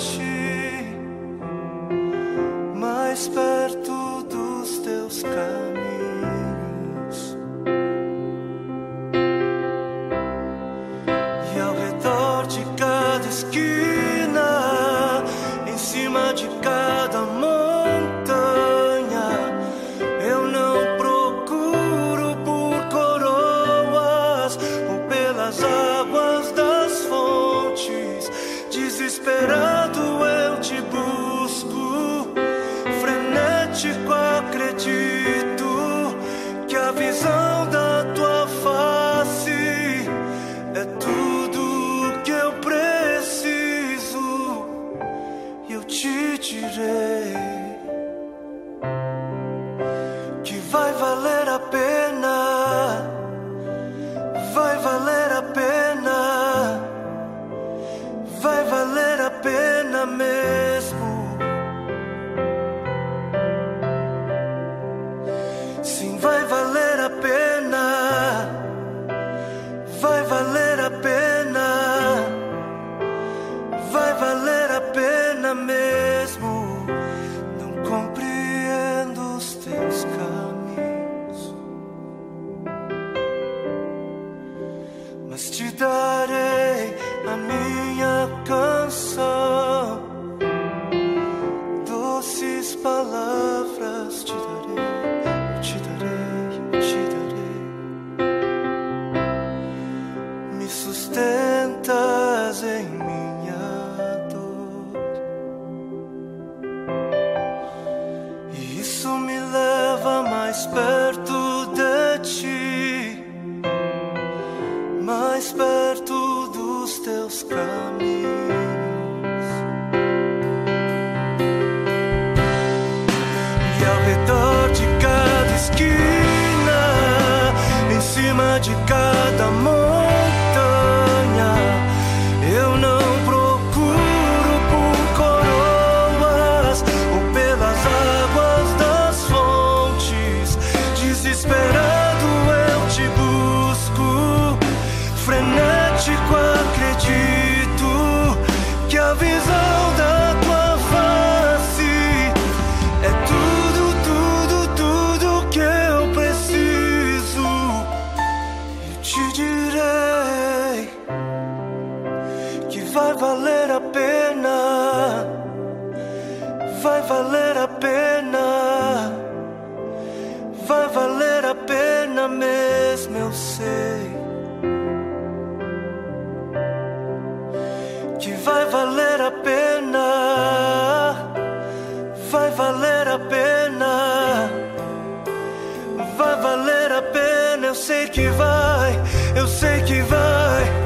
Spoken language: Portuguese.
ti, mais perto dos teus caminhos. E ao redor de cada esquina, em cima de cada montanha, eu não procuro por coroas ou pelas águas das fontes. Desesperado eu te busco, frenético acredito que a visão da tua face é tudo que eu preciso. E eu te direi que vai valer a pena, vai valer a pena, vai valer a pena mesmo. Sim, vai valer a pena, vai valer a pena, vai valer a pena mesmo. Não compreendo os teus caminhos, mas te darei a minha canção, doces palavras te darei, eu te darei, eu te darei. Me sustentas em minha dor, e isso me leva mais perto de ti, mais perto dos teus caminhos. E ao redor de cada esquina, em cima de cada montanha, eu não procuro por coroas ou pelas águas das fontes. Desesperado eu te busco, frenético acredito que a visão da tua face é tudo, tudo, tudo que eu preciso. Eu te direi que vai valer a pena, vai valer a pena, vai valer a pena mesmo, eu sei que vai valer a pena, vai valer a pena, vai valer a pena. Eu sei que vai, eu sei que vai.